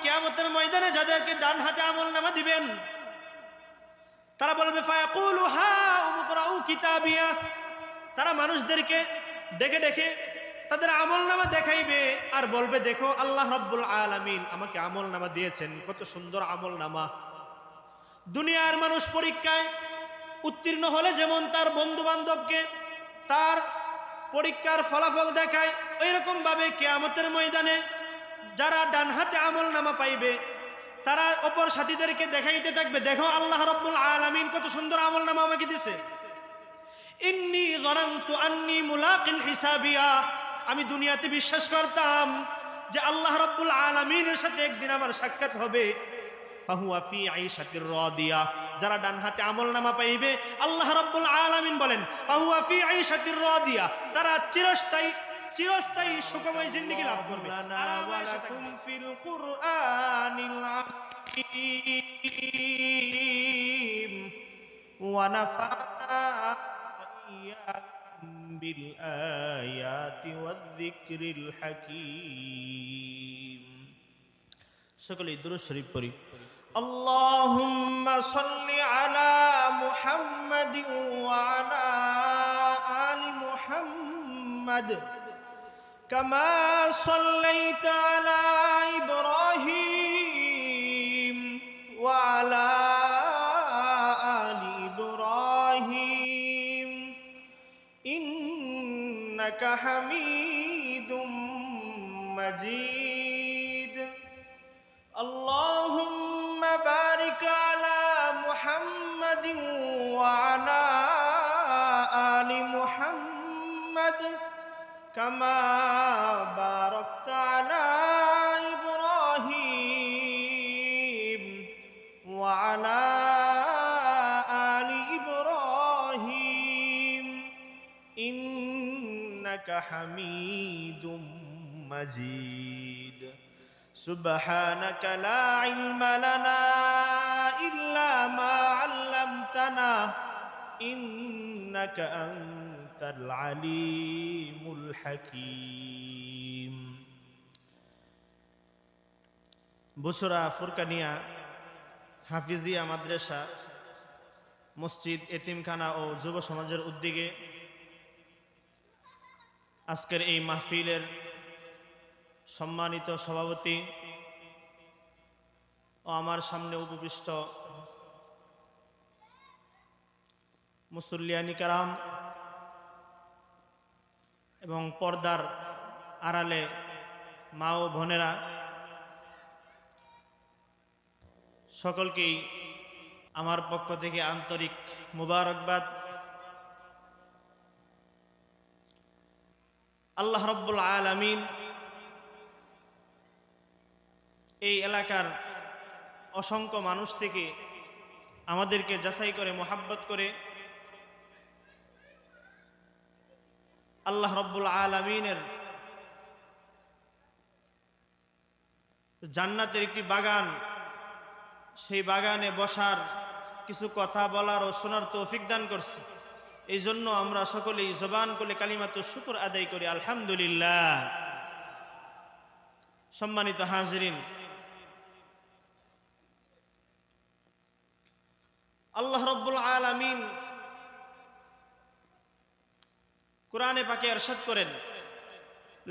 কিয়ামতের ময়দানে যাদেরকে ডান হাতে আমলনামা দিবেন তারা বলবে ফায়াকুলু হা উমকরাউ কিতাবিয়া, তারা মানুষদেরকে ডেকে ডেকে তাদের আমলনামা দেখাইবে আর বলবে দেখো আল্লাহ রাব্বুল আলামিন আমাকে আমলনামা দিয়েছেন, কত সুন্দর আমলনামা। দুনিয়ার মানুষ পরীক্ষায় উত্তীর্ণ হলে যেমন তার বন্ধু বান্ধবকে তার পরীক্ষার ফলাফল দেখায়, ওইরকম ভাবে কিয়ামতের ময়দানে যারা ডান হাতে আমলনামা পাইবে তারা অপর সাথীদেরকে দেখাইতে থাকবে দেখো আল্লাহ রাব্বুল আলামিন কত সুন্দর আমলনামা আমাকে দিয়েছে। ইন্নী যানানতু আন্নী মুলাকিন হিসাবিয়া, আমি দুনিয়াতে বিশ্বাস করতাম যে আল্লাহ রাব্বুল আলামিনের সাথে একদিন আমার সাক্ষাৎ হবে। ফাহুয়া ফি আইশাতির রাদিয়া, যারা ডান হাতে আমলনামা পাইবে আল্লাহ রাব্বুল আলামিন বলেন ফাহুয়া ফি আইশাতির রাদিয়া, তারা চিরস্থায়ী সুখময় জিন্দেগি লাভ করবে। ওয়ালাকুম ফিল কুরআনিল হাকীম ওয়া নাফা'না ইয়াকুম বিল আয়াতি ওয়ায যিকরিল হাকীম। সকলেই দুরূদ শরীফ পড়ি। আল্লাহুম্মা সাল্লি আলা মুহাম্মাদিন ওয়া আলা আলি মুহাম্মাদ কামা সাল্লাইতা আলা ইব্রাহিম ওয়া আলা আলি ইব্রাহিম ইন্নাকা হামিদুম মাজিদ। আল্লাহুম্মা বারিক আলা মুহাম্মাদিন ওয়া আলা আলি মুহাম্মাদ কামা বারাকতা আলা ইব্রাহিম ওয়া আলা আলি ইব্রাহিম ইন্নাকা হামিদুম মাজিদ। সুবহানাকা লা ইলমা লানা ইল্লা মা আল্লামতানা ইন্নাকা আনতাল আলিমুল হাকীম। বছরা ফুরকানিয়া হাফিজিয়া মাদ্রাসা মসজিদ এতিমখানা ও যুব সমাজের উদ্যোগে আজকের এই মাহফিলের সম্মানিত সভাপতি ও আমার সামনে উপবিষ্ট মুসল্লিয়ানি কারাম এবং পর্দার আড়ালে মা ও বোনেরা, সকলকেই আমার পক্ষ থেকে আন্তরিক মুবারকবাদ। আল্লাহ রাব্বুল আলামিন এই এলাকার অসংখ্য মানুষ থেকে আমাদেরকে যাচাই করে মোহাব্বত করে আল্লাহ রাব্বুল আলামিনের জান্নাতের একটি বাগান, সেই বাগানে বসার কিছু কথা বলার ও শোনার তৌফিক দান করছে। এই জন্য আমরা সকলেই জবান করে কালিমাতু শুকর আদায় করি আলহামদুলিল্লাহ। সম্মানিত হাজিরিন, আল্লাহ রাব্বুল আলামিন কুরআনে পাকে ইরশাদ করেন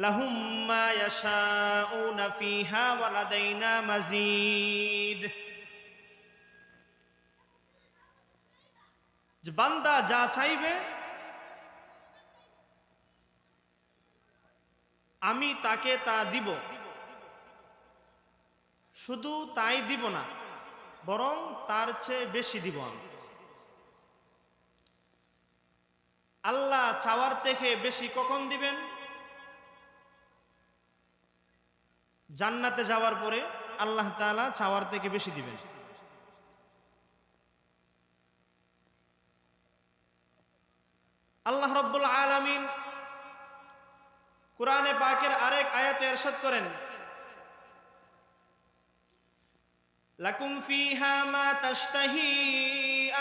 লাহুম মা ইয়াশাউনা ফিহা ওয়া লাদাইনা মাজিদ, যে বান্দা যা চাইবে আমি তাকে তা দিব। শুধু তাই দিব না, বরং তার চেয়ে বেশি দিব আমি। আল্লাহ চাওয়ার থেকে বেশি কখন দিবেন? জান্নাতে যাওয়ার পরে আল্লাহ তাআলা চাওয়ার থেকে বেশি দিবেন। আল্লাহ রাব্বুল আলামিন কুরআনে পাকের আরেক আয়াতে ইরশাদ করেন লাকুম ফিহা মা তাশতাহি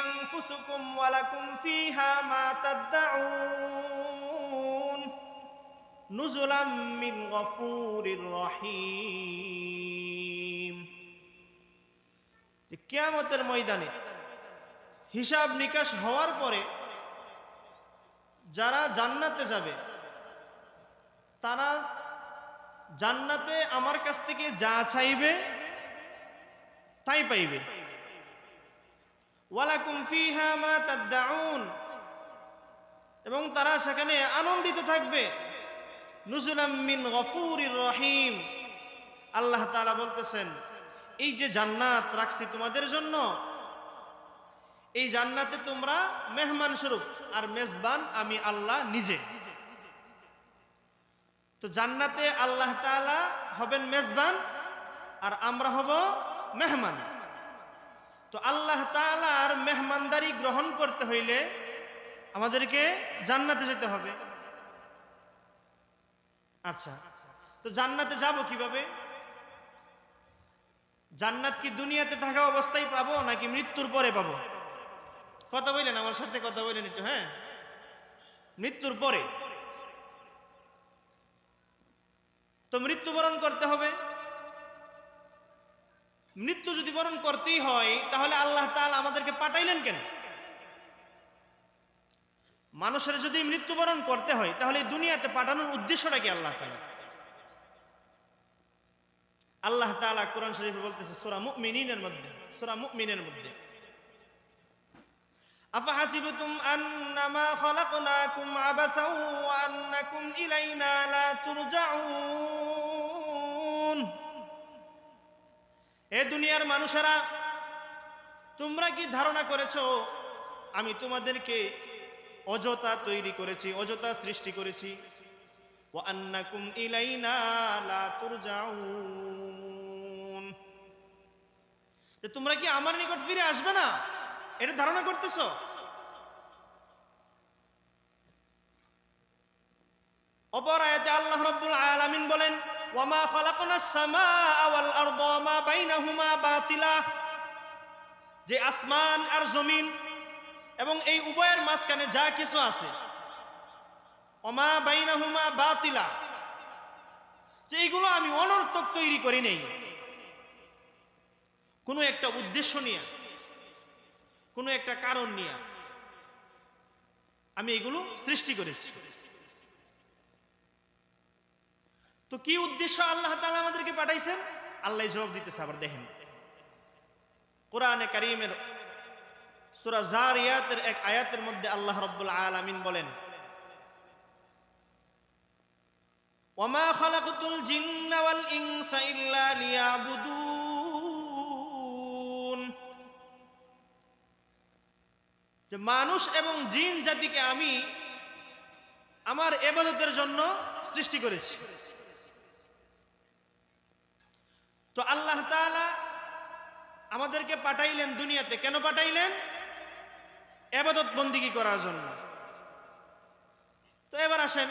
আনফুসুকুম ওয়া লাকুম ফিহা মা তাদউন নুজুলাম মিন গফুরির রহিম। কিয়ামতের ময়দানে হিসাব নিকাশ হওয়ার পরে যারা জান্নাতে যাবে তারা জান্নাতে আমার কাছ থেকে যা চাইবে তাই পাইবে। ওয়ালাকুম ফিহা মা তাদউন, এবং তারা সেখানে আনন্দিত থাকবে। নুজুলাম মিন গফুরির রহিম, আল্লাহ তাআলা বলতেছেন এই যে জান্নাত রাখছি তোমাদের জন্য, এই জান্নাতে তোমরা মেহমান স্বরূপ, আর মেজবান আমি আল্লাহ নিজে। তো জান্নাতে আল্লাহ তাআলা হবেন মেজবান আর আমরা হব মেহমান। তো আল্লাহ তাআলার মেহমানদারি গ্রহণ করতে হইলে আমাদেরকে জান্নাতে যেতে হবে। আচ্ছা, তো জান্নাতে যাব কিভাবে? জান্নাত কি দুনিয়াতে থাকা অবস্থায় পাবো নাকি মৃত্যুর পরে পাবো? কথা বললেন, আমার সাথে কথা বললেন একটু। হ্যাঁ, মৃত্যুর পরে। তো মৃত্যুবরণ করতে হবে। মৃত্যু যদি বরণ করতেই হয় তাহলে আল্লাহ তাআলা আমাদেরকে পাঠাইলেন কেন? মানুষের যদি মৃত্যুবরণ করতে হয় তাহলে দুনিয়াতে পাঠানোর উদ্দেশ্যটা কি আল্লাহ তাআলা? আল্লাহ তাআলা কোরআন শরীফে বলতেছে সূরা মুমিনের মধ্যে আফাহাসিবতুম আন্নামা খালাকনাকুম আবাসাও ওয়া আন্নাকুম ইলাইনা লা তুরজাউন। এ দুনিয়ার মানুষেরা, তোমরা কি ধারণা করেছো আমি তোমাদেরকে অযথা তৈরি করেছি, অযথা সৃষ্টি করেছি? ওয়া আন্নাকুম ইলাইনা লা তুরজাউন, তোমরা কি আমার নিকট ফিরে আসবে না, এটা ধারণা করতেছো? অপর আয়াতে আল্লাহ রাব্বুল আলামিন বলেন ওয়া মা খালাকনাস সামাআ ওয়াল আরদা ওয়া মা বাইনাহুমা বাতিলা, যে আসমান আর জমিন এবং এই উভয়ের মাঝখানে যা কিছু আছে, ওয়া মা বাইনাহুমা বাতিলা, যে এইগুলো আমি অনর্থক তৈরি করি নাই, কোনো একটা উদ্দেশ্য নিয়ে, কোনো একটা কারণ নিয়ে আমি এগুলো সৃষ্টি করেছি। তো কি উদ্দেশ্য আল্লাহ তাআলা আমাদেরকে পাঠাইছেন? আল্লাহ জবাব দিতেছে। আবার দেখেন কোরআনে কারীমের সূরা জারিয়াতের এক আয়াতের মধ্যে আল্লাহ রাব্বুল আলামিন বলেন ওয়ামা খালাকতুল জিন্না ওয়াল ইনসা ইল্লা লিয়াবুদুন, যে মানুষ এবং জিন জাতিকে আমি আমার ইবাদতের জন্য সৃষ্টি করেছি। তো আল্লাহ তাআলা আমাদেরকে পাঠাইলেন দুনিয়াতে, কেন পাঠাইলেন? ইবাদত বন্দেগী করার জন্য। তো এবার আসেন,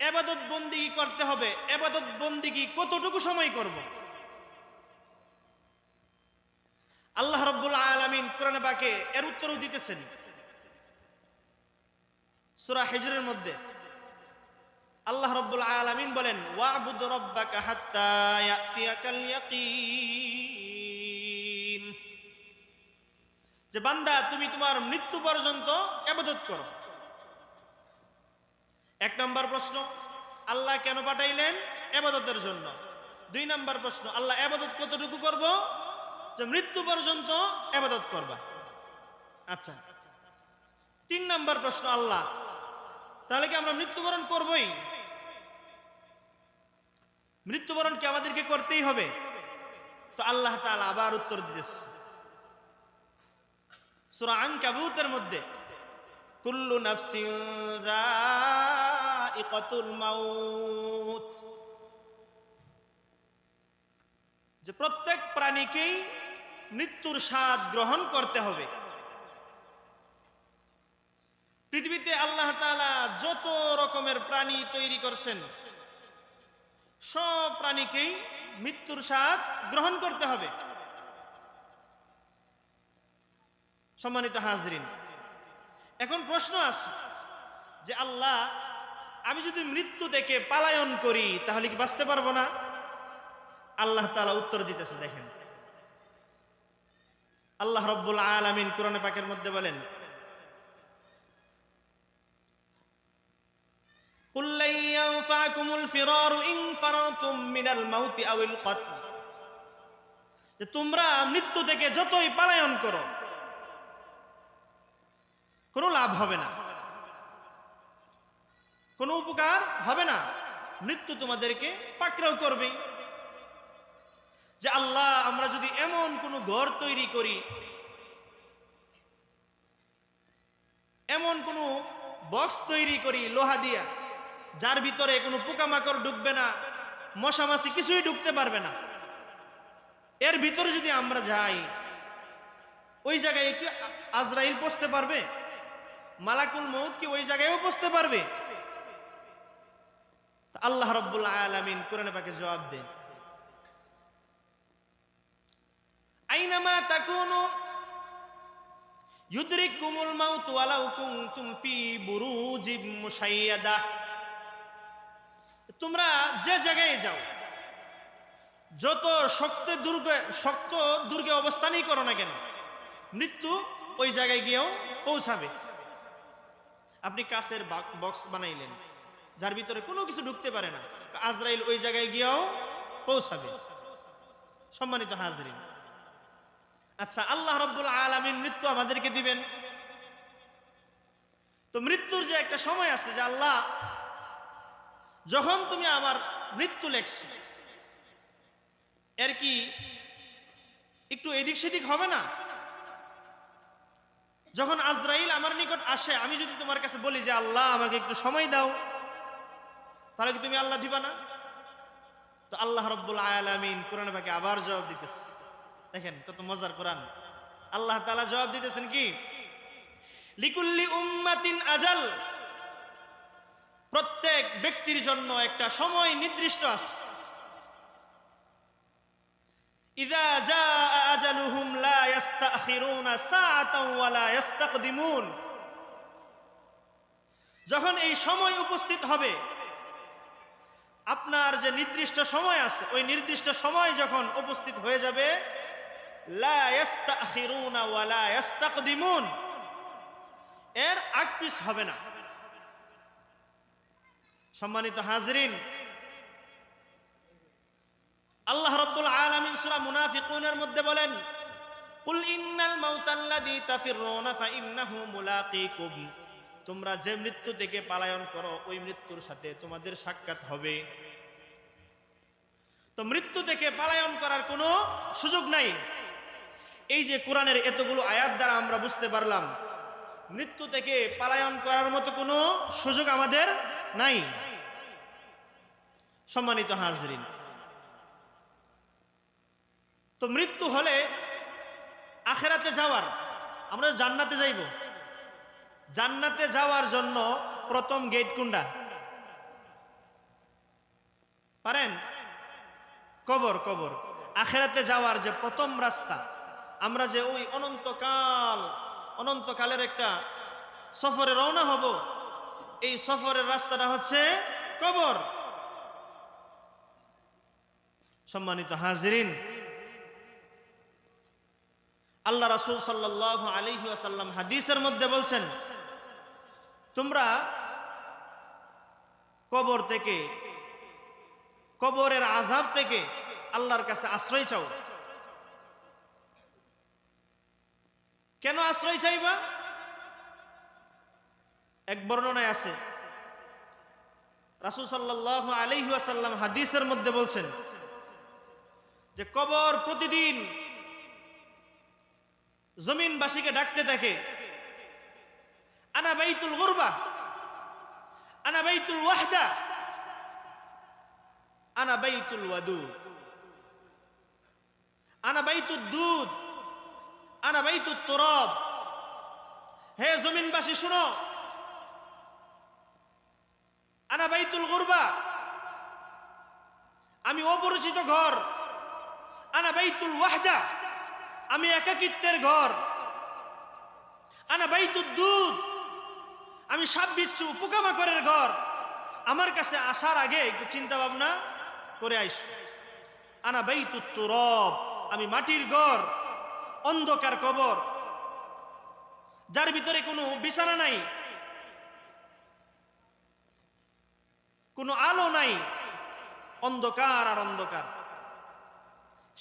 ইবাদত বন্দেগী করতে হবে, ইবাদত বন্দেগী কতটুকু সময় করব? আল্লাহ রাব্বুল আলামিন কোরআনে পাকে এর উত্তরও দিতেছেন সূরা হিজরের মধ্যে। আল্লাহ রাব্বুল আলামিন বলেন ওয়া'বুদ রাব্বাকা হাত্তা ইয়াতিয়াকাল ইয়াকিন, যে বান্দা তুমি তোমার মৃত্যু পর্যন্ত ইবাদত করো। এক নম্বর প্রশ্ন, আল্লাহ কেন পাঠাইলেন? ইবাদতের জন্য। দুই নম্বর প্রশ্ন, আল্লাহ ইবাদত কতটুকু করব? যে মৃত্যু পর্যন্ত ইবাদত করবা। আচ্ছা, তিন নম্বর প্রশ্ন, আল্লাহ তাহলে কি আমরা মৃত্যুবরণ করবই? মৃত্যুবরণ কি আমাদেরকে করতেই হবে? তো আল্লাহ তাআলা আবার উত্তর দিতেছে সূরা আনকাবুতের মধ্যে কুল্লু নাফসিন যায়িকাতুল মাউত, যে প্রত্যেক প্রাণীকেই মৃত্যুর স্বাদ গ্রহণ করতে হবে। পৃথিবীতে আল্লাহ তাআলা যত রকমের প্রাণী তৈরি করছেন সব প্রাণীকেই মৃত্যুর স্বাদ গ্রহণ করতে হবে। সম্মানিত হাজরিন, এখন প্রশ্ন আছে যে আল্লাহ আমি যদি মৃত্যু থেকে পলায়ন করি তাহলে কি বাঁচতে পারবো না? আল্লাহ তাআলা উত্তর দিতেছে, দেখেন আল্লাহ রাব্বুল আলামিন কোরআনে পাকের মধ্যে বলেন, কুল লা ইয়ানফাকুমুল ফিরারু ইন ফারারতুম মিনাল মাউতি আওয়াল কতল, যে তোমরা মৃত্যু থেকে যতই পলায়ন করো কোনো লাভ হবে না, কোনো উপকার হবে না, মৃত্যু তোমাদেরকে পাকড়াও করবে। যে আল্লাহ, আমরা যদি এমন কোনো ঘর তৈরি করি, এমন কোনো বক্স তৈরি করি লোহা দিয়া, যার ভিতরে কোনো পোকামাকড় ঢুকবে না, মশা মাছি কিছুই ঢুকতে পারবে না, এর ভিতরে যদি আমরা যাই, ওই জায়গায় কি আজরাইল পৌঁছতে পারবে? মালাকুল মউত কি ওই জায়গায়ও পৌঁছতে পারবে? আল্লাহ রাব্বুল আলামিন কোরআনে পাকে জবাব দেন, আইনামা তাকুনু ইউদরিকুমুল মাউত ওয়ালাউ কুনতুম ফি বুরুজিম মুশাইয়াদা, তোমরা যে জায়গায় যাও, যত শক্ত দুর্গে অবস্থানই করো না কেন, মৃত্যু ওই জায়গায় গিয়েও পৌঁছাবে। আপনি কাছের বক্স বানাইলেন, যার ভিতরে কোনো কিছু ঢুকতে পারে না, আজরাইল ওই জায়গায় গিয়েও পৌঁছাবে। সম্মানিত হাজরিন, আচ্ছা, আল্লাহ রাব্বুল আলামিন মৃত্যু আমাদেরকে দিবেন, তো মৃত্যুর যে একটা সময় আছে, যে আল্লাহ, যখন তুমি আমার মৃত্যু লেখছো, এর কি একটু এদিক সেদিক হবে না? যখন আজরাইল আমার নিকট আসে, আমি যদি তোমার কাছে বলি যে আল্লাহ আমাকে একটু সময় দাও, তাহলে কি তুমি আল্লাহ দিবা না? তো আল্লাহ রাব্বুল আলামিন কোরআনে পাকে আবার জবাব দিতেছে। দেখেন কত মজার কোরআন। আল্লাহ তাআলা জবাব দিতেছেন কি, লিকুল্লি উম্মাতিন আজাল, প্রত্যেক ব্যক্তির জন্য একটা সময় নির্দিষ্ট আছে। ইযা জাআ আজালুহুম লা ইস্তাখিরুনা সাআতান ওয়া লা ইস্তাকদিমুন, যখন এই সময় উপস্থিত হবে, আপনার যে নির্দিষ্ট সময় আছে, ওই নির্দিষ্ট সময় যখন উপস্থিত হয়ে যাবে, লা ইস্তাখিরুনা ওয়া লা ইস্তাকদিমুন, এর আগপিছ হবে না। সম্মানিত হাজরিন, আল্লাহ রাব্বুল আলামিন সূরা মুনাফিকুনের মধ্যে বলেন, কুল ইন্নাল মাউতাল্লাযী তাফিরুনা ফাইন্নাহু মুলাকীকুম, তোমরা যে মৃত্যু থেকে পলায়ন করো, ওই মৃত্যুর সাথে তোমাদের সাক্ষাৎ হবে। তো মৃত্যু থেকে পলায়ন করার কোনো সুযোগ নাই। এই যে কোরআনের এতগুলো আয়াত দ্বারা আমরা বুঝতে পারলাম, মৃত্যু থেকে পলায়ন করার মতো কোনো সুযোগ আমাদের নাই। সম্মানিত হাজরিন, তো মৃত্যু হলে আখিরাতে যাওয়ার, আমরা জান্নাতে যাইব, জান্নাতে যাওয়ার জন্য প্রথম গেট কোনটা পারেন? কবর। কবর আখিরাতে যাওয়ার যে প্রথম রাস্তা, আমরা যে ওই অনন্তকালের একটা সফরে রওনা হব, এই সফরের রাস্তাটা হচ্ছে কবর। সম্মানিত হাজরিন, আল্লাহ রাসূল সাল্লাল্লাহু আলাইহি ওয়াসাল্লাম হাদিসের মধ্যে বলছেন, তোমরা কবর থেকে, কবরের আযাব থেকে আল্লাহর কাছে আশ্রয় চাও। কেন আশ্রয় চাইবা? এক বর্ণনায় আছে, রাসূল সাল্লাল্লাহু আলাইহি ওয়াসাল্লাম হাদিসের মধ্যে বলছেন যে কবর প্রতিদিন জমিনবাসীকে ডাকতে থাকে, আনা বাইতুল গুরবা, আনা বাইতুল ওয়াহদা, আনা বাইতুল ওয়াদুদ, আনা বাইতুদ দুদ, আনা বাইতুত তুরাব। হে জমিনবাসী শুনো, আনা বাইতুল গুরবা, আমি অপরিচিত ঘর, আনা বাইতুল ওয়াহদা, আমি একাকিত্বের ঘর, আনা বাইতুদ দুদ, আমি সাপ বিচ্ছু পোকামাকড়ের ঘর। আমার কাছে আসার আগে একটু চিন্তা ভাবনা করে আইস। আনা বাইতুত তুরাব, আমি মাটির ঘর। অন্ধকার কবর, যার ভিতরে কোনো বিছানা নাই, কোনো আলো নাই, অন্ধকার আর অন্ধকার,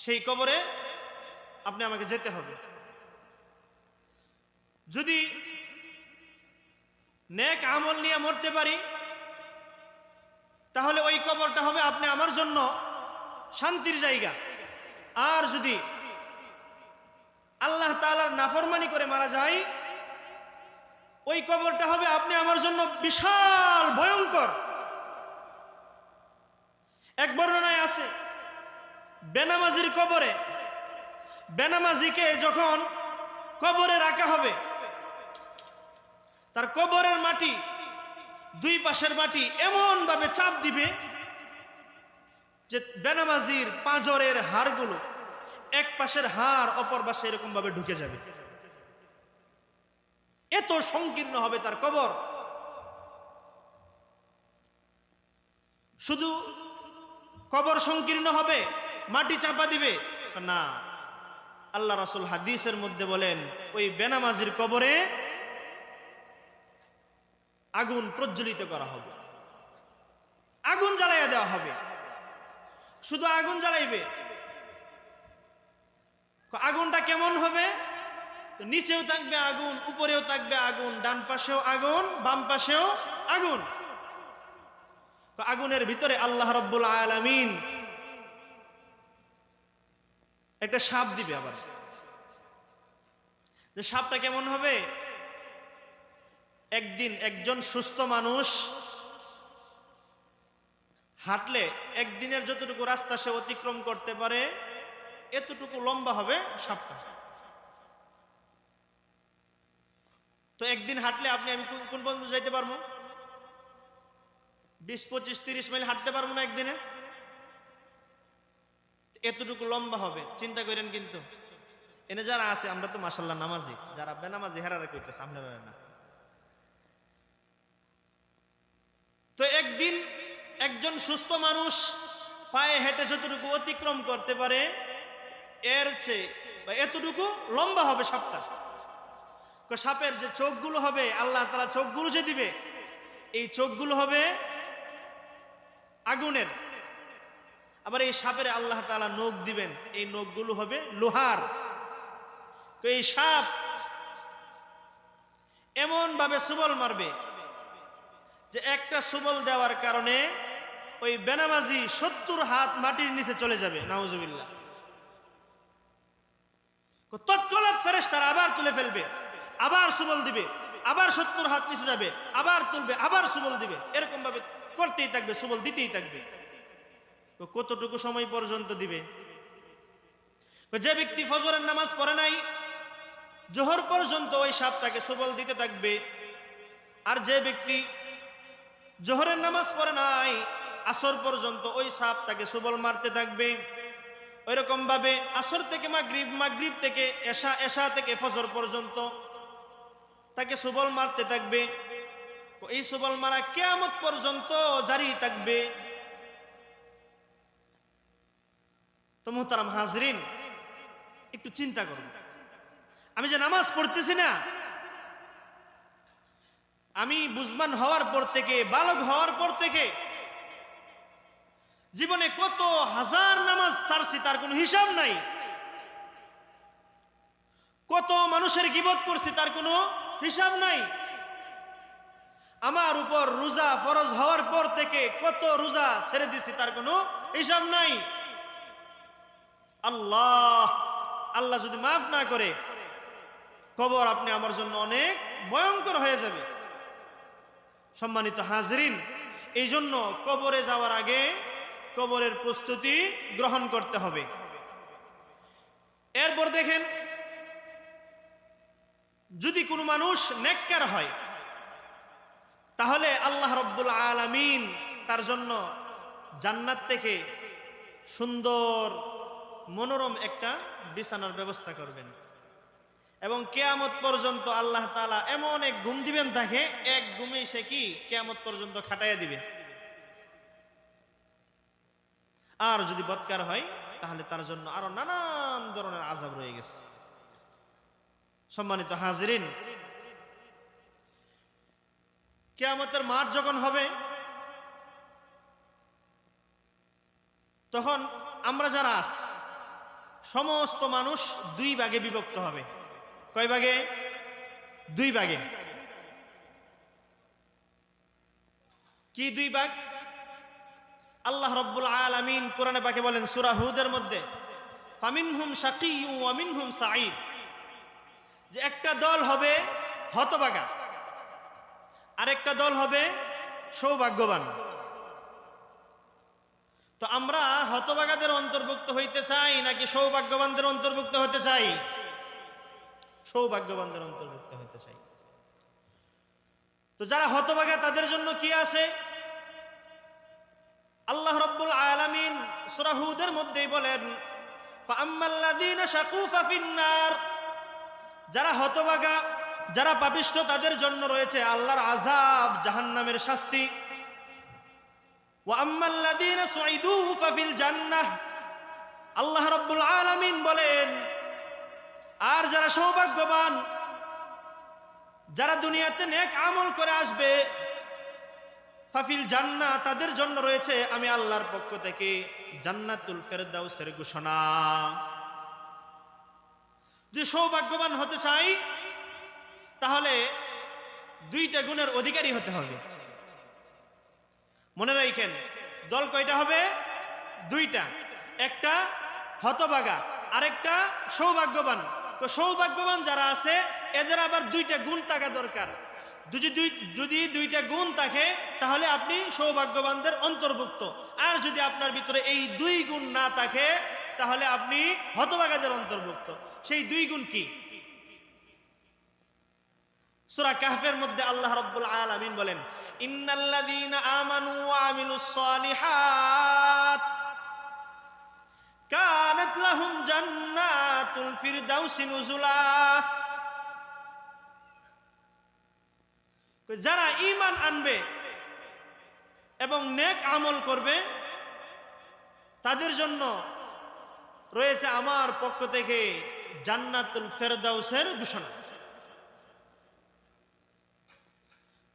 সেই কবরে আপনি আমাকে যেতে হবে। যদি নেক আমল নিয়ে মরতে পারি তাহলে ওই কবরটা হবে আপনি আমার জন্য শান্তির জায়গা। আর যদি আল্লাহ তাআলার নাফরমানি করে মারা যায়, ওই কবরটা হবে আপনি আমার জন্য বিশাল ভয়ঙ্কর। এক বর্ণনায় আছে, বেনামাজির কবরে, বেনামাজিকে যখন কবরে রাখা হবে, তার কবরের মাটি, দুই পাশের মাটি এমন ভাবে চাপ দিবে যে বেনামাজির পাঁজরের হাড়গুলো, এক পাশের হাড় অপর পাশে এরকম ভাবে ঢুকে যাবে। এত সংকীর্ণ হবে তার কবর। শুধু কবর সংকীর্ণ হবে, মাটি চাপা দিবে না, আল্লাহ রাসূল হাদিসের মধ্যে বলেন ওই বেনামাজির কবরে আগুন প্রজ্বলিত করা হবে, আগুন জ্বালাইয়া দেওয়া হবে। শুধু আগুন জ্বালাইবে, আগুনটা কেমন হবে? নিচেও থাকবে আগুন, উপরেও থাকবে আগুন, ডান পাশেও আগুন, বাম পাশেও আগুন। আগুনের ভিতরে আল্লাহ রাব্বুল আলামিন একটা সাপ দিবে। আবার যে সাপটা কেমন হবে? একদিন একজন সুস্থ মানুষ হাঁটলে একদিনের যতটুকু রাস্তা সে অতিক্রম করতে পারে এতটুকু লম্বা হবে সাপটা। তো একদিন হাঁটলে আপনি আমি কোন পর্যন্ত যাইতে পারবো? 20, 25, 30 মাইল হাঁটতে পারবো না একদিনে? এতটুকু লম্বা হবে, চিন্তা করেন। কিন্তু এনে যারা আছে, আমরা তো মাশাআল্লাহ নামাজি, যারা বেনামাজি হেরারে কইতেছে আপনারা না। তো একদিন একজন সুস্থ মানুষ পায়ে হেঁটে যতটুকু অতিক্রম করতে পারে এর চেয়ে এতটুকু লম্বা হবে সাপটা। সাপের যে চোখগুলো হবে, আল্লাহ তাআলা চোখগুলো যে দিবে, এই চোখগুলো হবে আগুনের। আবার এই সাপের আল্লাহ তাআলা নখ দিবেন, এই নখগুলো হবে লোহার। তো এই সাপ এমন ভাবে সুবল মারবে যে একটা সুবল দেওয়ার কারণে ওই বেনামাজি 70 হাত মাটির নিচে চলে যাবে, নাউজুবিল্লাহ। তৎক্ষণাৎ ফেরেশতারা আবার তুলে ফেলবে, আবার সুবল দিবে, আবার 70 হাত নিচে যাবে, আবার তুলবে, আবার সুবল দিবে, এরকম ভাবে করতেই থাকবে, সুবল দিতেই থাকবে। তো কতটুকু সময় পর্যন্ত দিবে? যে ব্যক্তি ফজরের নামাজ পড়ে নাই, জোহর পর্যন্ত ওই সাপ তাকে সুবল দিতে থাকবে। আর যে ব্যক্তি জোহরের নামাজ পড়ে নাই, আসর পর্যন্ত ওই সাপ তাকে সুবল মারতে থাকবে। ওইরকম ভাবে আসর থেকে মাগরিব, মাগরিব থেকে এশা, এশা থেকে ফজর পর্যন্ত তাকে সুবল মারতে থাকবে। এই সুবল মারা কিয়ামত পর্যন্ত জারি থাকবে। তো মুহতারাম হাজরিন, একটু চিন্তা করুন, আমি যে নামাজ পড়তেছি না, আমি বুঝমান হওয়ার পর থেকে, বালক হওয়ার পর থেকে জীবনে কত হাজার নামাজ ছাড়ছি তার কোনো হিসাব নাই। কত মানুষের গীবত করছি তার কোনো হিসাব নাই। আমার উপর রোজা ফরজ হওয়ার পর থেকে কত রোজা ছেড়ে দিছি তার কোনো হিসাব নাই। আল্লাহ যদি মাফ না করে, কবর আপনি আমার জন্য অনেক ভয়ঙ্কর হয়ে যাবে। সম্মানিত হাজরিন, এই জন্য কবরে যাওয়ার আগে কবরের প্রস্তুতি গ্রহণ করতে হবে। এরপর দেখেন, যদি কোনো মানুষ নেককার হয় তাহলে আল্লাহ রাব্বুল আলামিন তার জন্য জান্নাত থেকে সুন্দর মনোরম একটা বিছানার ব্যবস্থা করবেন। এবং কিয়ামত পর্যন্ত আল্লাহ তাআলা এমন এক ঘুম দিবেন তাকে, এক ঘুমে সে কি কিয়ামত পর্যন্ত খাটাইয়া দিবে। আর যদি বদকার হয় তাহলে তার জন্য আরো নানান ধরনের আযাব রয়ে গেছে। সম্মানিত হাজিরিন, কিয়ামতের মাঠ যখন হবে তখন আমরা যারা আছি সমস্ত মানুষ দুই ভাগে বিভক্ত হবে। কয় ভাগে? দুই ভাগে। কি দুই ভাগ? আল্লাহ রাব্বুল আলামিন কোরআনে পাকে বলেন সূরা হুদের মধ্যে, ফামিনহুম শাকিয়্যুন ওয়া মিনহুম সাঈদ, যে একটা দল হবে হতভাগা, আরেকটা দল হবে সৌভাগ্যবান। তো আমরা হতভাগাদের অন্তর্ভুক্ত হইতে চাই নাকি সৌভাগ্যবানদের অন্তর্ভুক্ত হতে চাই? সৌভাগ্যবানদের অন্তর্ভুক্ত হতে চাই। তো যারা হতভাগা তাদের জন্য কি আছে? আল্লাহ রাব্বুল আলামিন সূরা হুদের মধ্যেই বলেন, ফাআম্মাল্লাযীনা শাকু ফাফিন্নার, যারা হতভাগা, যারা পাপিষ্ঠ তাদের জন্য রয়েছে আল্লাহর আযাব, জাহান্নামের শাস্তি। ওয়া আম্মাল্লাযীনা সুঈদু ফাফিল জান্নাহ, আল্লাহ রাব্বুল আলামিন বলেন আর যারা সৌভাগ্যবান, যারা দুনিয়াতে নেক আমল করে আসবে, ফাফিল জান্নাহ, তাদের জন্য রয়েছে আমি আল্লাহর পক্ষ থেকে জান্নাতুল ফেরদাউসের ঘোষণা। যে সৌভাগ্যবান হতে চাই তাহলে দুইটা গুণের অধিকারী হতে হবে। মনে রাখেন, দল কয়টা হবে? দুইটা, একটা হতভাগা আরেকটা সৌভাগ্যবান। তো সৌভাগ্যবান যারা আছে এদের আবার দুইটা গুণ থাকা দরকার। যদি দুইটা গুণ থাকে তাহলে আপনি সৌভাগ্যবানদের অন্তর্ভুক্ত, আর যদি আপনার ভিতরে এই দুই গুণ না থাকে তাহলে আপনি হতভাগাদের অন্তর্ভুক্ত। সেই দুই গুণ কি? সূরা কাহফের মধ্যে আল্লাহ রাব্বুল আলামিন বলেন, ইন্নাল্লাযীনা আমানু ওয়া আমিলুস সালিহাত কানাত লাহুম জান্নাতুল ফিরদাউসি নুজুলা। যারা ঈমান আনবে এবং নেক আমল করবে তাদের জন্য রয়েছে আমার পক্ষ থেকে জান্নাতুল ফেরদাউসের ঘোষণা।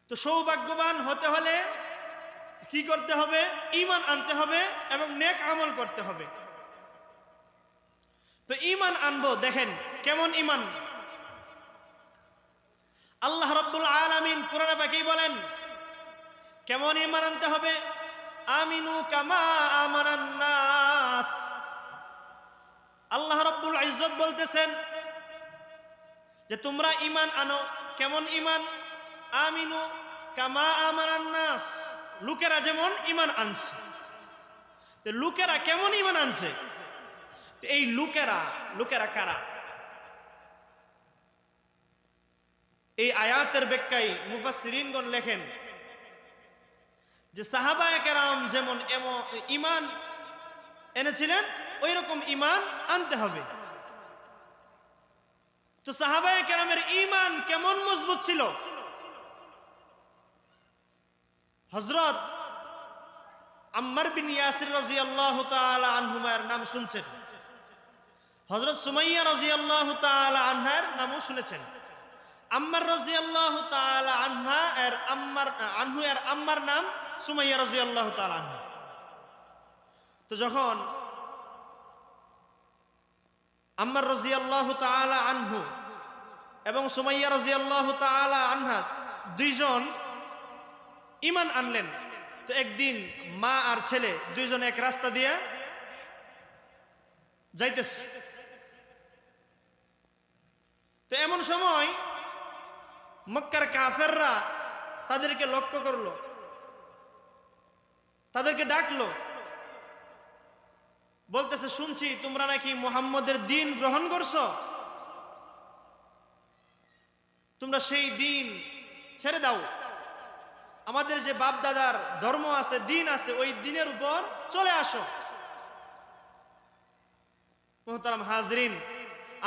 তো সৌভাগ্যবান হতে হলে কি করতে হবে? ঈমান আনতে হবে এবং নেক আমল করতে হবে। তো ঈমান আনবো, দেখেন কেমন ঈমান। আল্লাহ রাব্বুল আলামিন কোরআনে পাকেই বলেন কেমন ঈমান আনতে হবে। আমিনু কামা আমানান নাস, আল্লাহ রাব্বুল ইজ্জত বলতেছেন যে তোমরা ঈমান আনো। কেমন ঈমান? আমিনু কামা আমানান নাস, লোকেরা যেমন ঈমান আনছে। তো লোকেরা কেমন ঈমান আনছে? এই লোকেরা কারা? এই আয়াতের ব্যাখ্যায় মুফাসসিরিনগণ লেখেন যে সাহাবায়ে কেরাম যেমন ঈমান এনেছিলেন ওই রকম ঈমান আনতে হবে। তো সাহাবায়ে কেরামের ঈমান কেমন মজবুত ছিল? হযরত আম্মার বিন ইয়াসির রাদিয়াল্লাহু তাআলা আনহুমার নাম শুনছেন, হযরত সুমাইয়া রাদিয়াল্লাহু তাআলা আনহার নামও শুনেছেন। আম্মার রাদিয়াল্লাহু তাআলা আনহা এর আম্মার নাম সুমাইয়া রাদিয়াল্লাহু তাআলা আনহা। তো যখন আম্মার রাদিয়াল্লাহু তাআলা আনহু এবং সুমাইয়া রাদিয়াল্লাহু তাআলা আনহা দুইজন ঈমান আনলেন, তো একদিন মা আর ছেলে দুইজন এক রাস্তা দিয়ে যাইতেছে। তো এমন সময় মক্কার কাফেররা তাদেরকে লক্ষ্য করলো, তাদেরকে ডাকলো, বলতেছে শুনছি তোমরা নাকি মুহাম্মদের দ্বীন গ্রহণ করছো, তোমরা সেই দ্বীন ছেড়ে দাও, আমাদের যে বাপ দাদার ধর্ম আছে, দ্বীন আছে, ওই দ্বীনের উপর চলে আসো। মুহতারাম হাজরিন,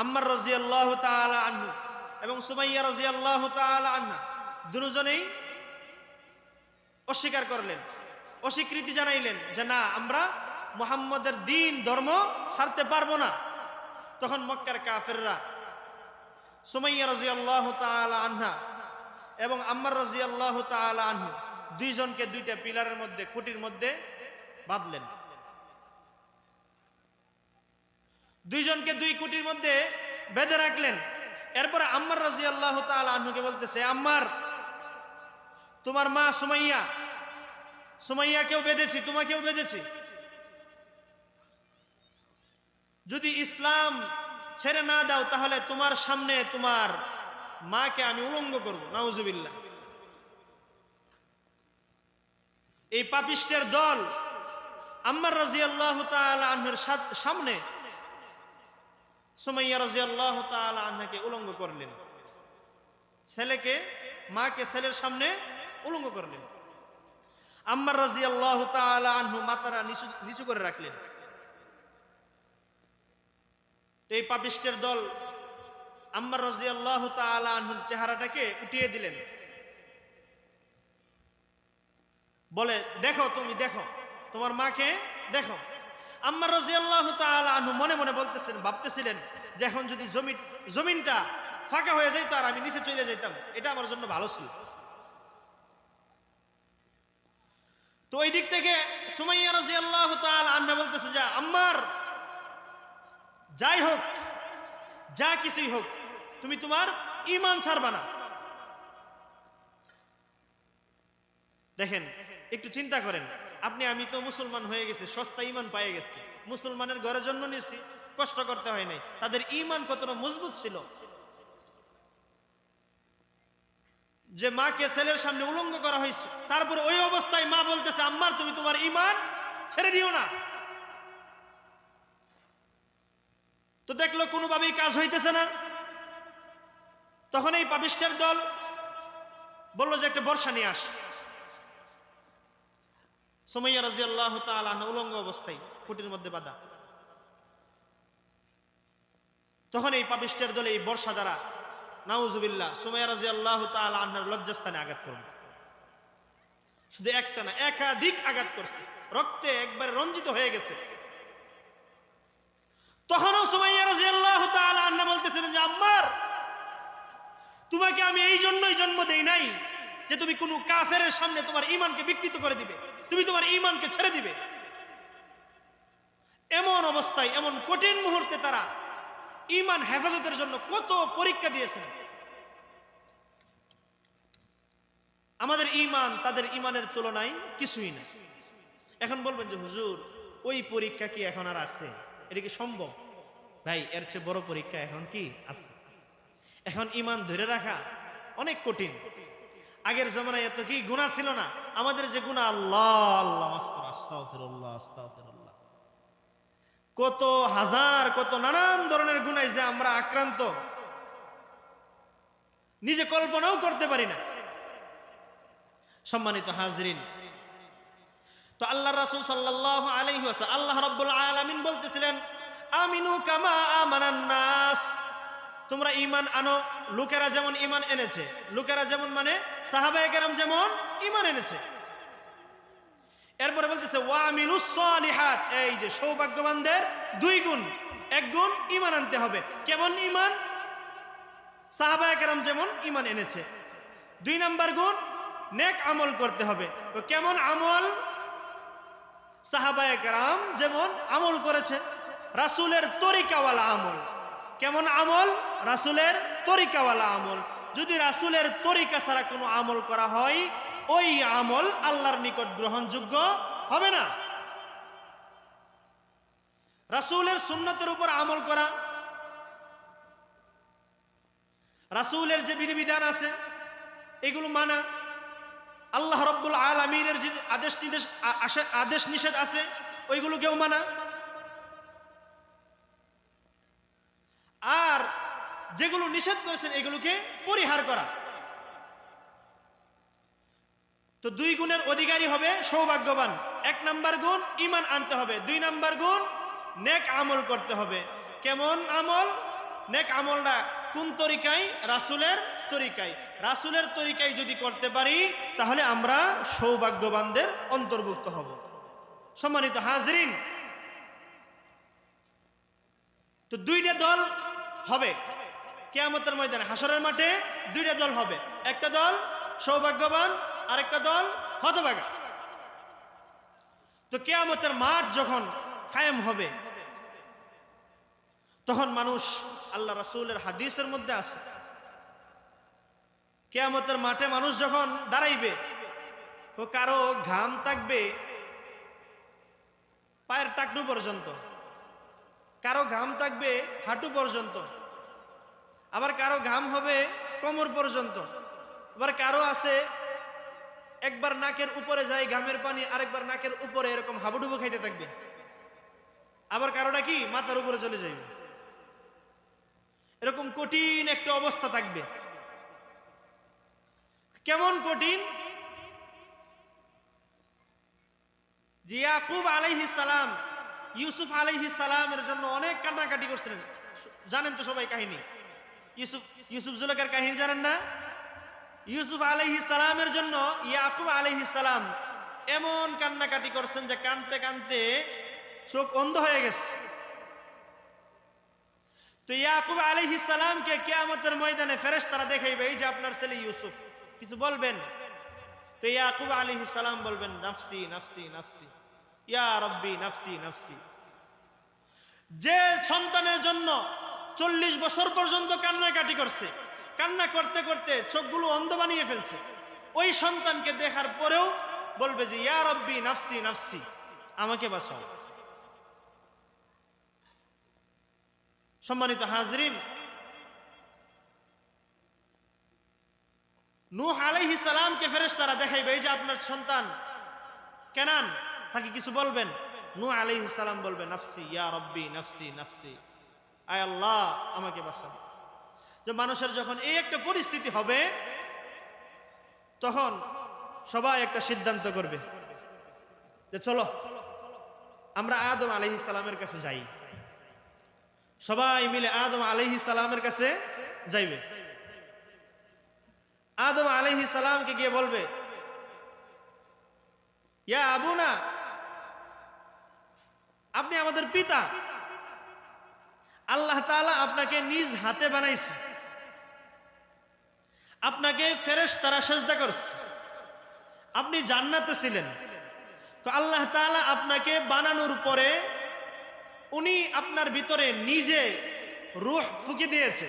আম্মার রাদিয়াল্লাহু তাআলা আনহু এবং সুমাইয়া রাদিয়াল্লাহু তাআলা আনহা দুজনেই অস্বীকার করলেন, অস্বীকৃতি জানাইলেন যে না, আমরা মুহাম্মদের দ্বীন ধর্ম ছাড়তে পারবো না। তখন মক্কার কাফেররা সুমাইয়া রাদিয়াল্লাহু তাআলা আনহা এবং আম্মার রাদিয়াল্লাহু তাআলা আনহু দুইজনকে দুইটা পিলারের মধ্যে, খুঁটির মধ্যে বাঁধলেন। দুইজনকে দুই খুঁটির মধ্যে বেঁধে রাখলেন। এরপরে আম্মার রাদিয়াল্লাহু তাআলা আনহুকে বলতেছে, আম্মার, তোমার মা সুমাইয়াকেও বেঁধেছি, তোমাকেও বেঁধেছি। যদি ইসলাম ছেড়ে না দাও তাহলে তোমার সামনে তোমার মাকে আমি উলঙ্গ করব। নাউজুবিল্লাহ। এই পাপিষ্টের দল আম্মার রাদিয়াল্লাহু তাআলা আনহার সামনে সুমাইয়া রাদিয়াল্লাহু তাআলা আনহাকে উলঙ্গ করলেন। ছেলেকে, মাকে ছেলের সামনে উলঙ্গ করলেন। আম্মার রাদিয়াল্লাহু তাআলা আনহু মাথাটা নিচু করে রাখলেন। এই পাপিষ্টের দল আম্মার রাদিয়াল্লাহু তাআলা আনহুর চেহারাটাকে উঠিয়ে দিলেন। বলে, দেখো, তুমি দেখো, তোমার মাকে দেখো। আম্মার রাদিয়াল্লাহু তাআলা আনহু মনে মনে বলতেছেন, ভাবতেছিলেন যে এখন যদি জমিনটা ফাঁকা হয়ে যেত আর আমি নিচে চলে যেতাম, এটা আমার জন্য ভালো ছিল। তো ওই দিক থেকে সুমাইয়া রাদিয়াল্লাহু তাআলা আনহা বলতেছে যে আম্মার, যাই হোক, যা কিছুই হোক, তুমি তোমার ঈমান ছাড়বা না। দেখেন, একটু চিন্তা করেন, আমি তো মুসলমান হয়ে গেছি, সস্তা ঈমান পেয়ে গেছি, মুসলমানের ঘরে জন্ম নিয়েছি, কষ্ট করতে হয় নাই। তাদের ঈমান কতটা মজবুত ছিল যে মাকে ছেলের সামনে উলঙ্গ করা হয়েছে, তারপর ওই অবস্থায় মা বলতেছে, আম্মার, তুমি তোমার ঈমান ছেড়ে দিও না। তো দেখলো কোনোভাবেই কাজ হইতেছে না। তখন এই পাপিষ্টের দল বলল যে একটা বর্ষা নিয়ে আস। সুমাইয়া রাদিয়াল্লাহু তাআলা আনহা উলঙ্গ অবস্থায় খুঁটির মধ্যে বাঁধা। তখন এই পাপিষ্টের দল এই বর্ষা দ্বারা, নাউজুবিল্লাহ, সুমাইয়া রাদিয়াল্লাহু তাআলা আনহার লজ্জাস্থানে আঘাত করল। শুধু একটা না, একাধিক আঘাত করছে, রক্তে একবারে রঞ্জিত হয়ে গেছে। তখনও সুমাইয়া রাদিয়াল্লাহু তাআলা আনহা বলতেছেন যে আম্মার, তোমাকে আমি এই জন্যই জন্ম দেই নাই যে তুমি কোনো কাফেরের সামনে তোমার ঈমানকে বিকৃত করে দিবে, তুমি তোমার ঈমানকে ছেড়ে দিবে। এমন অবস্থায়, এমন কঠিন মুহূর্তে তারা ঈমান হেফাজতের জন্য কত পরীক্ষা দিয়েছেন। আমাদের ঈমান তাদের ঈমানের তুলনায় কিছুই না। এখন বলবেন যে হুজুর, ওই পরীক্ষা কি এখন আর আছে? এটা কি সম্ভব? ভাই, এর চেয়ে বড় পরীক্ষা এখন কি আছে? এখন ঈমান ধরে রাখা অনেক কঠিন। আগের জমানায় এত কি গুনাহ ছিল না। আমাদের যে গুনাহ, আল্লাহ আল্লাহ মাফ করো, আস্তাগফিরুল্লাহ আস্তাগফিরুল্লাহ, কত হাজার, কত নানান ধরনের গুনাহ যে আমরা আক্রান্ত, নিজে কল্পনাও করতে পারি না। সম্মানিত হাজরিন, তো আল্লাহর রাসূল সাল্লাল্লাহু আলাইহি ওয়াসাল্লাম, আল্লাহ রাব্বুল আলামিন বলতেছিলেন, আমিনু কামা আমানান নাস, তোমরা ঈমান আনো লোকেরা যেমন ঈমান এনেছে। লোকেরা যেমন মানে সাহাবায়ে কেরাম যেমন ঈমান এনেছে। এরপরে বলতেছে ওয়া আমিলুস সালিহাত, এই যে সৌভাগ্যবানদের দুই গুণ। এক গুণ, ঈমান আনতে হবে। কেমন ঈমান? সাহাবায়ে কেরাম যেমন ঈমান এনেছে। দুই নাম্বার গুণ, নেক আমল করতে হবে। তো কেমন আমল? সাহাবায়ে কেরাম যেমন আমল করেছে, রাসূলের তরিকাওয়ালা আমল। কেমন আমল? রাসূলের তরিকাওয়ালা আমল। যদি রাসূলের তরিকা ছাড়া কোনো আমল করা হয়, ওই আমল আল্লাহর নিকট গ্রহণযোগ্য হবে না। রাসূলের সুন্নতের উপর আমল করা, রাসূলের যে বিধিবিধান আছে এগুলো মানা, আল্লাহ রাব্বুল আলামিনের যে আদেশ নিষেধ আছে ওইগুলোকেও মানা, আর যেগুলো নিষেধ করেছেন এগুলোকে পরিহার করা। তো দুই গুণের অধিকারী হবে সৌভাগ্যবান। এক নাম্বার গুণ, ঈমান আনতে হবে। দুই নাম্বার গুণ, নেক আমল করতে হবে। কেমন আমল? নেক আমলটা কোন তরিকায়? রাসূলের তরিকায়। রাসূলের তরিকায় যদি করতে পারি তাহলে আমরা সৌভাগ্যবানদের অন্তর্ভুক্ত হব। সম্মানিত হাজরিন, তো দুইটা দল হবে। কিয়ামতের ময়দানে হাসরের মাঠে দুইটা দল হবে, একটা দল সৌভাগ্যবান আর একটা দল হতভাগা। তো কিয়ামতের মাঠ যখন কায়েম হবে তখন মানুষ, আল্লাহ রাসূলের হাদিসের মধ্যে আছে, কিয়ামতের মাঠে মানুষ যখন দাঁড়াইবে তো কারো ঘাম থাকবে পায়ের টাকনু পর্যন্ত, কারো ঘাম থাকবে হাঁটু পর্যন্ত, আবার কারো ঘাম হবে কোমর পর্যন্ত, আবার কারো আছে একবার নাকের উপরে যায় ঘামের পানি, আরেকবার নাকের উপরে এরকম হাবুডুবু খাইতে থাকবে, আবার কারোটা কি মাথার উপরে চলে যাবে। এরকম কঠিন একটা অবস্থা থাকবে। কেমন কঠিন? যে ইয়াকুব আলাইহিস সালাম ইউসুফ আলাইহিস সালামের জন্য অনেক কান্নাকাটি করছিলেন। জানেন তো সবাই কাহিনী, ইউসুফ জুলেখার কাহিনী জানেন না? ইউসুফ আলাইহিস সালামের জন্য ইয়াকুব আলাইহিস সালাম এমন কান্নাকাটি করছেন যে কাঁদতে কাঁদতে চোখ অন্ধ হয়ে গেছে। তো ইয়াকুব আলাইহিস সালামকে কিয়ামতের ময়দানে ফেরেশতারা দেখাইবে, এই যে আপনার ছেলে ইউসুফ, কিছু বলবেন? তো ইয়াকুব আলাইহিস সালাম বলবেন, নাফসি নাফসি নাফসি ইয়া রব্বি নাফসি নাফসি। যে সন্তানের জন্য 40 বছর পর্যন্ত কান্নাকাটি করছে, কান্না করতে করতে চোখগুলো অন্ধ বানিয়ে ফেলছে, ওই সন্তানকে দেখার পরেও বলবে যে ইয়া রব্বি নাফসি নাফসি, আমাকে বাঁচাও। সম্মানিত হাজরিন, নূহ আলাইহিস সালামকে ফেরেশতারা দেখাইবে, এই যে আপনার সন্তান কেনান, তাকে কিছু বলবেন? নূহ আলাইহিস সালাম বলবে নাফসি ইয়া রব্বি নাফসি নাফসি, আয় আল্লাহ আমাকে বাঁচাও। যে মানুষের যখন এই একটা পরিস্থিতি হবে তখন সবাই একটা সিদ্ধান্ত করবে যে চলো আমরা আদম আলাইহিস সালামের কাছে যাই। সবাই মিলে আদম আলাইহিস সালামের কাছে যাইবে। আদম আলাইহিস সালামকে গিয়ে বলবে, ইয়া আবুনা, আপনি আমাদের পিতা, আল্লাহ তাআলা আপনাকে নিজ হাতে বানাইছে, আপনাকে ফেরেশতারা সিজদা করছে, আপনি জান্নাতে ছিলেন, তো আল্লাহ তাআলা আপনাকে বানানোর পরে উনি আপনার ভিতরে নিজে রূহ ফুঁকে দিয়েছে।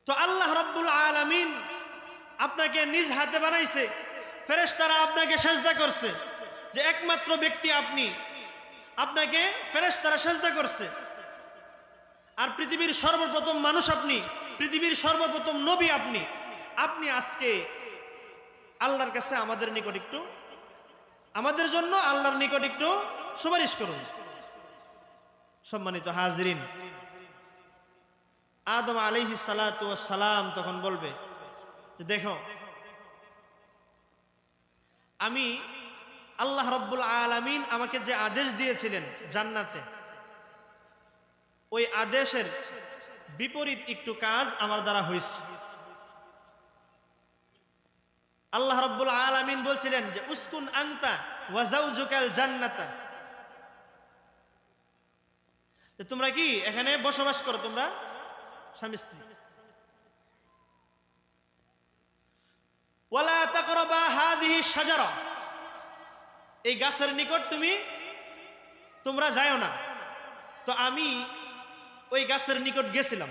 তো আল্লাহ রাব্বুল আলামিন আপনাকে নিজ হাতে বানাইছে, ফেরেশতারা আপনাকে সিজদা করছে, যে একমাত্র ব্যক্তি আপনি, আপনাকে ফেরেশতারা সিজদা করছে। আর পৃথিবীর সর্বপ্রথম মানুষ আপনি, পৃথিবীর সর্বপ্রথম নবী আপনি। আপনি আজকে আল্লাহর কাছে আমাদের নিকট একটু, আমাদের জন্য আল্লাহর নিকট একটু সুপারিশ করুন। সম্মানিত হাজরিন, আদম আলাইহিস সালাতু ওয়াস সালাম তখন বলবে যে দেখো, আমি আল্লাহ রাব্বুল আলামিন আমাকে যে আদেশ দিয়েছিলেন জান্নাতে, ওই আদেশের বিপরীত একটু কাজ আমার দ্বারা হয়েছে। আল্লাহ রাব্বুল আলামিন বলছিলেন যে উসকুন আনতা ওয়া যাওজুকাল জান্নাতা, তোমরা কি এখানে বসবাস করো, তোমরা স্বামী স্ত্রী। ওয়ালা তাকরাবা হাযিহি শাজারা, এই গাছের নিকট তোমরা যাও না। তো আমি ওই গাছের নিকট গেছিলাম,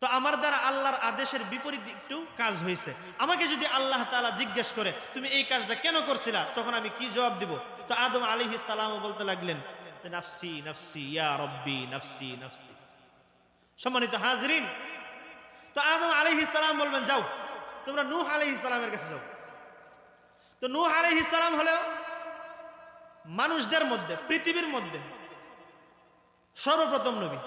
তো আমার দ্বারা আল্লাহর আদেশের বিপরীত একটু কাজ হয়েছে। আমাকে যদি আল্লাহ তাআলা জিজ্ঞেস করে তুমি এই কাজটা কেন করছিলা, তখন আমি কি জবাব দিব? তো আদম আলাইহিস সালাম বলতে লাগলেন নাফসি নাফসি ইয়া রব্বি নাফসি নাফসি। সম্মানিত হাজরিন, তো আদম আলাইহিস সালাম বলবেন যাও তোমরা নূহ আলাইহিস সালামের কাছে যাও। তো নূহ আলাইহিস সালাম হলো মানুষদের মধ্যে, পৃথিবীর মধ্যে সর্বপ্রথম নবী।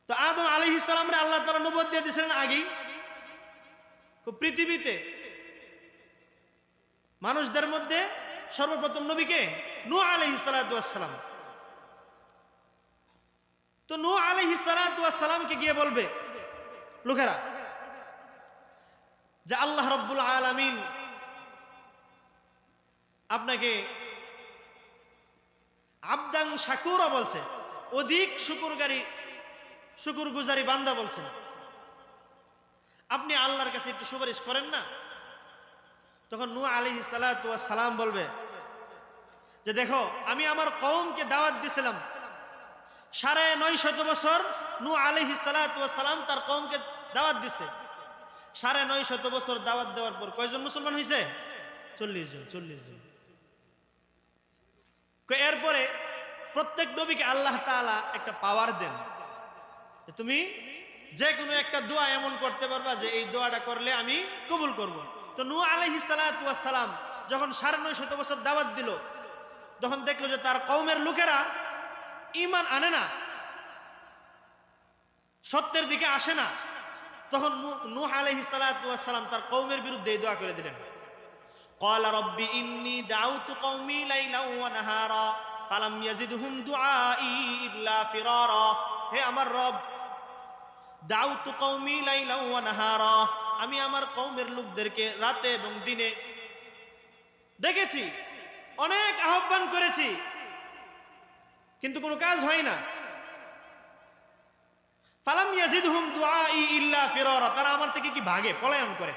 তো আদম আলাইহিস সালামরে আল্লাহ তাআলা নবুয়ত দিয়ে দিয়েছিলেন আগেই। তো পৃথিবীতে মানুষদের মধ্যে সর্বপ্রথম নবী কে? নূহ আলাইহিস সালাতু ওয়াস সালাম। তো নূহ আলাইহিস সালাতু ওয়াস সালামকে গিয়ে বলবে লোকেরা যে আল্লাহ রাব্বুল আলামিন আপনাকে আবদান শাকুরা বলছে, অধিক শুকরগুজারি বান্দা বলছেন। আপনি আল্লাহর কাছে একটু সুপারিশ করেন না। তখন নূহ আলাইহিস সালাতু ওয়াস সালাম বলবে যে দেখো, আমি আমার কওমকে দাওয়াত দিয়েছিলাম 950 বছর। নূহ আলাইহিস সালাতু ওয়াস সালাম তার কওমকে দাওয়াত দিছে। 950 বছর দাওয়াত দেওয়ার পর কয়জন মুসলমান হয়েছে? 40 জন। এরপরে প্রত্যেক নবীকে আল্লাহ তাআলা একটা পাওয়ার দেন, তুমি যে কোনো একটা দোয়া এমন করতে পারবা যে এই দোয়াটা করলে আমি কবুল করব। তো নূহ আলাইহিস সালাতু ওয়াস সালাম যখন 950 বছর দাওয়াত দিল, তখন দেখলো যে তার কওমের লোকেরা ঈমান আনে না, সত্যের দিকে আসে না। তখন নূহ আলাইহিস সালাতু ওয়াস সালাম তার কওমের বিরুদ্ধে এই দোয়া করে দিলেন, ক্বালা রাব্বি ইন্নী দাউতু কওমি লাইলান ওয়া নাহারা ফালাম ইয়াজিদহুম দুআই ইল্লা ফিরারা। হে আমার রব, দাউতু কওমি লাইলান ওয়া নাহারা, আমি আমার কওমের লোকদেরকে রাতে এবং দিনে দেখেছি, অনেক আহ্বান করেছি, কিন্তু কোনো কাজ হয় না। ফালাম ইয়াজিদহুম দুআই ইল্লা ফিরারা, তারা আমার থেকে কি ভাগে, পলায়ন করে।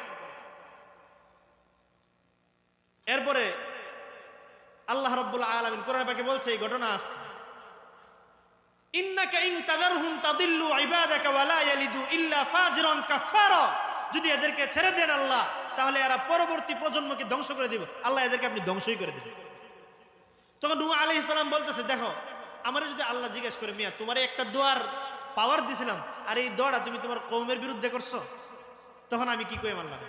এরপরে আল্লাহ রাব্বুল আলামিন কোরআনে পাকে বলছে, এই ঘটনা আছে, ইন্নাকা ইন তাযারহুম তাদিল্লু ইবাদাকা ওয়া লা ইয়ালিদু ইল্লা ফাজরান কাফারা। যদি এদেরকে ছেড়ে দেন আল্লাহ, তাহলে এরা পরবর্তী প্রজন্মকে ধ্বংস করে দিবে, আল্লাহ এদেরকে আপনি ধ্বংসই করে দিবেন। তখন নূহ আলাইহিস সালাম বলতেছে, দেখো, আমারে যদি আল্লাহ জিজ্ঞেস করে, মিয়া তোমারে একটা দোয়ার পাওয়ার দিছিলাম, আর এই দোয়াটা তুমি তোমার কওমের বিরুদ্ধে করছো, তখন আমি কি কই মানলাম?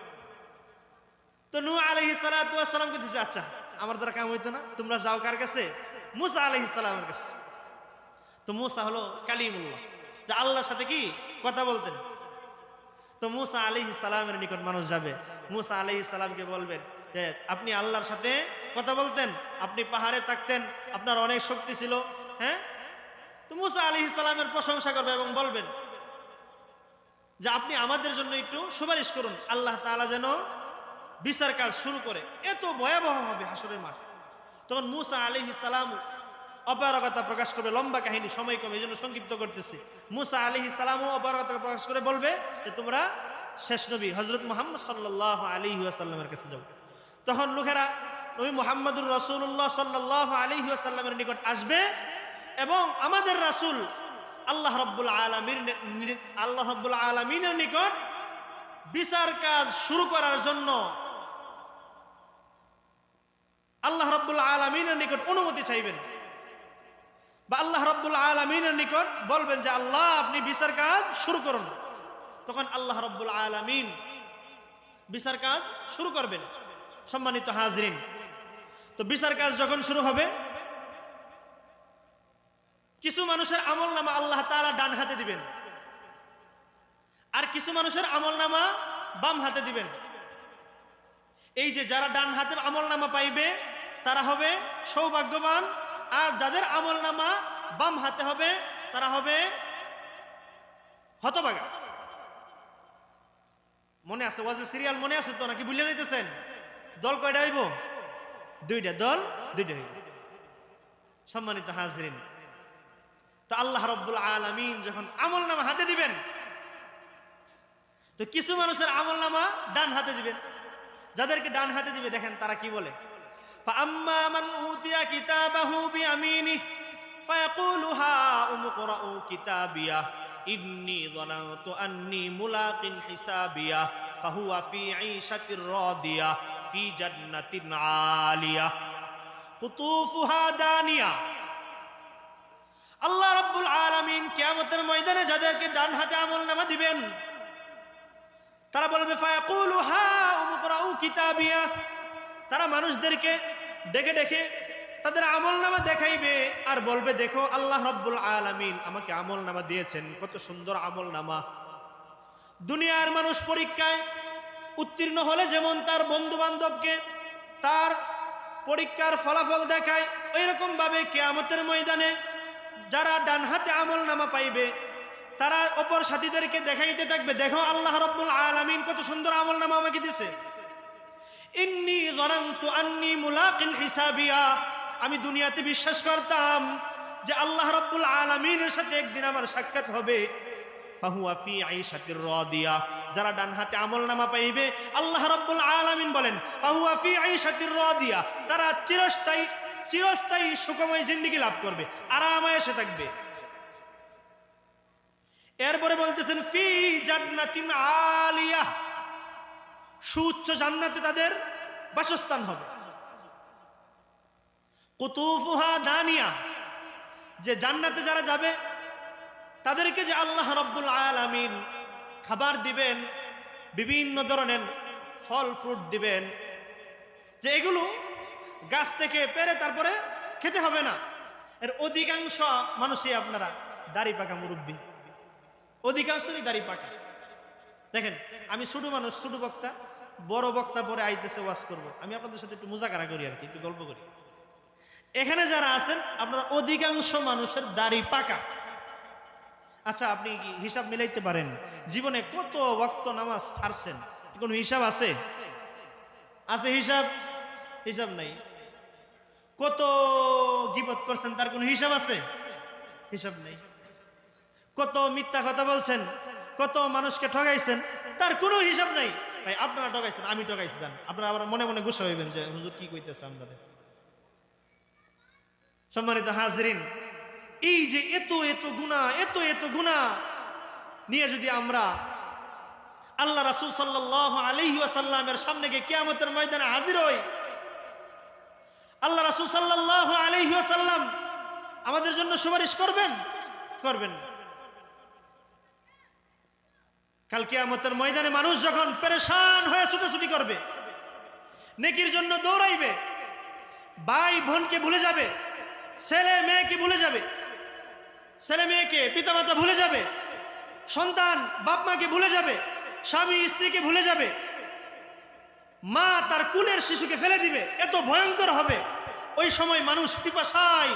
তো নূহ আলাইহিস সালাতু ওয়াস সালাম কইতেছে, আচ্ছা আমার দ্বারা কাম হইতো না, তোমরা যাও কার কাছে? মূসা আলাইহিস সালামের কাছে। তো মূসা হলো কালিমুল্লাহ, যে আল্লাহর সাথে কি কথা বলতেন। তো মূসা আলাইহিস সালামের নিকট মানুষ যাবে, মূসা আলাইহিস সালামকে বলবেন যে আপনি আল্লাহর সাথে কথা বলতেন, আপনি পাহাড়ে থাকতেন, আপনার অনেক শক্তি ছিল, হ্যাঁ। তো মূসা আলাইহিস সালামের প্রশংসা করবে এবং বলবেন যে আপনি আমাদের জন্য একটু সুপারিশ করুন, আল্লাহ তাআলা যেন বিচার কাজ শুরু করে, এত ভয়াবহ হবে হাসরের মাঠ। তখন মূসা আলাইহিস সালাম অপারগতা প্রকাশ করবে, লম্বা কাহিনী, সময় কম, এই জন্য সংক্ষিপ্ত করতেছি। মূসা আলাইহিস সালামও অপারগতা প্রকাশ করে বলবে যে তোমরা শেষ নবী হযরত মুহাম্মদ সাল্লাল্লাহু আলাইহি ওয়াসাল্লামের কাছে যাও। তখন লোকেরা নবী মুহাম্মদুর রাসূলুল্লাহ সাল্লাল্লাহু আলাইহি ওয়াসাল্লামের নিকট আসবে এবং আমাদের রাসূল আল্লাহ রাব্বুল আলামিনের নিকট বিচার কাজ শুরু করার জন্য আল্লাহ রাব্বুল আলামিনের নিকট অনুমতি চাইবেন, বা আল্লাহ রাব্বুল আলামিনের নিকট বলবেন যে আল্লাহ আপনি বিচার কাজ শুরু করুন। তখন আল্লাহ রাব্বুল আলামিন বিচার কাজ শুরু করবেন। সম্মানিত হাজরিন, তো বিচার কাজ যখন শুরু হবে, কিছু মানুষের আমলনামা আল্লাহ তাআলা ডান হাতে দিবেন, আর কিছু মানুষের আমলনামা বাম হাতে দিবেন। এই যে যারা ডান হাতে আমলনামা পাইবে তারা হবে সৌভাগ্যবান, আর যাদের আমলনামা বাম হাতে হবে তারা হবে হতভাগা। মনে আছে ওয়াজের সিরিয়াল মনে আছে তো, নাকি ভুলে যাইতেছেন? দল কয়টা হইব? দুইটা দল, দুইটা হইব। সম্মানিত হাজরিন, তো আল্লাহ রাব্বুল আলামিন যখন আমলনামা হাতে দিবেন, তো কিছু মানুষের আমলনামা ডান হাতে দিবেন। যাদেরকে ডান হাতে দিবে দেখেন তারা কি বলে, فأما من أوتي كتابه بيمينه فيقول هاؤم اقرءوا كتابيه إني ظننت أني ملاق حسابيه فهو في عيشة راضية في جنة عالية قطوفها دانية। আল্লাহ রাব্বুল আলামিন কিয়ামতের ময়দানে যাদেরকে ডান হাতে আমলনামা দিবেন, তারা বলবে ফায়াকুলু হাউম ইকরাউ কিতাবিয়া, তারা মানুষদেরকে ডেকে ডেকে তাদের আমলনামা দেখাইবে আর বলবে দেখো আল্লাহ রাব্বুল আলামিন আমাকে আমলনামা দিয়েছেন, কত সুন্দর আমলনামা। দুনিয়ার মানুষ পরীক্ষায় উত্তীর্ণ হলে যেমন তার বন্ধু বান্ধবকে তার পরীক্ষার ফলাফল দেখায়, ওইরকম ভাবে কিয়ামতের ময়দানে যারা ডান হাতে আমলনামা পাইবে তারা অপর সাথীদেরকে দেখাইতে থাকবে, দেখো আল্লাহ রাব্বুল আলামিন কত সুন্দর আমলনামা আমাকে দিয়েছে। ইন্নী যানানতু আন্নী মুলাকিন হিসাবিয়া, আমি দুনিয়াতে বিশ্বাস করতাম যে আল্লাহ রাব্বুল আলামিনের সাথে একদিন আমার সাক্ষাৎ হবে, ফাহুয়া ফি আইশাতির রাদিয়া, যারা ডান হাতে আমলনামা পাইবে আল্লাহ রাব্বুল আলামিন বলেন ফাহুয়া ফি আইশাতির রাদিয়া, তারা চিরস্থায়ী সুখময় জিন্দেগি লাভ করবে, আরামায়েশে থাকবে। এরপরে বলতেছেন ফি জান্নাতিন আলিয়া, সুউচ্চ জান্নাতে তাদের বাসস্থান হবে। কুতুফুহা দানিয়া, যে জান্নাতে যারা যাবে তাদেরকে যে আল্লাহ রাব্বুল আলামিন খাবার দিবেন, বিভিন্ন ধরনের ফল ফ্রুট দিবেন, যে এগুলো গাছ থেকে পেরে তারপরে খেতে হবে না। এর অধিকাংশ মানুষই আপনারা দাড়ি পাকা মুরব্বী, অধিকাংশই দাড়ি পাকা। দেখেন, আমি ছোট মানুষ, ছোট বক্তা, বড় বক্তা পরে আইতেছে ওয়াজ করব, আমি আপনাদের সাথে একটু মুজাকারা করি আর কি, একটু গল্প করি। এখানে যারা আছেন আপনারা অধিকাংশ মানুষের দাড়ি পাকা। আচ্ছা, আপনি কি হিসাব মিলাইতে পারেন জীবনে কত ওয়াক্ত নামাজ ছাড়ছেন? কোনো হিসাব আছে? আছে হিসাব? হিসাব নাই। কত গীবত করছেন তার কোনো হিসাব আছে? হিসাব নেই। কত মিথ্যা কথা বলছেন, কত মানুষকে ঠগাইছেন, তার কোনো হিসাব নাই। ভাই আপনারা ঠগাইছেন, আমি ঠগাইছি, জান আপনারা আবার মনে মনে গুসা হইবেন যে হুজুর কি কইতেছে আমাদের। সম্মানিত হাজরিন, এই যে এত এত গুনাহ নিয়ে যদি আমরা আল্লাহ রাসূল সাল্লাল্লাহু আলাইহি ওয়াসাল্লামের সামনে গিয়ে কিয়ামতের ময়দানে হাজির হই, আল্লাহ রাসূল সাল্লাল্লাহু আলাইহি ওয়াসাল্লাম আমাদের জন্য সুপারিশ করবেন? করবেন না। কাল কিয়ামতের ময়দানে মানুষ যখন পেরেশান হয়ে ছুটাছুটি করবে, নেকির জন্য দৌড়াইবে, ভাই বোনকে ভুলে যাবে, ছেলে মেয়েকে ভুলে যাবে, ছেলে মেয়েকে পিতামাতা ভুলে যাবে, সন্তান বাপ মাকে ভুলে যাবে, স্বামী স্ত্রীকে ভুলে যাবে, মা তার কুলের শিশুকে ফেলে দিবে, এত ভয়ঙ্কর হবে। ওই সময় মানুষ পিপাসায়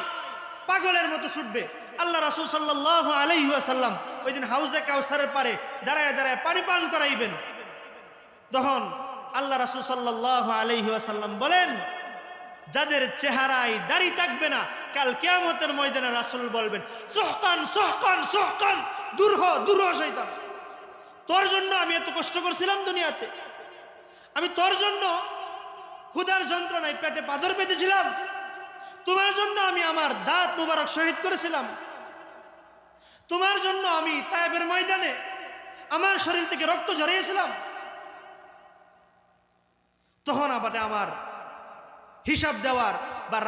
পাগলের মতো ছুটবে। আল্লাহ রাসূল সাল্লাল্লাহু আলাইহি ওয়াসাল্লাম ওই দিন হাউজে কাউসারের পারে দাঁড়ায় দাঁড়ায় পানি পান করাইবেন। তখন আল্লাহ রাসূল সাল্লাল্লাহু আলাইহি ওয়াসাল্লাম বলেন, যাদের চেহারায় দাড়ি থাকবে না, কাল কিয়ামতের ময়দানে রাসূল বলবেন, সুহকান সুহকান সুহকান, দূর হ শয়তান, তোর জন্য আমি এত কষ্ট করছিলাম দুনিয়াতে, আমি তোর জন্য ক্ষুধার যন্ত্রণায় পেটে পাথর পেতেছিলাম, তোমার জন্য আমি আমার দাঁত মুবারক শহীদ করেছিলাম, তোমার জন্য আমি তায়েফের ময়দানে আমার শরীর থেকে রক্ত ঝরিয়েছিলাম। তখন আবার আমার হিসাব দেওয়ার বা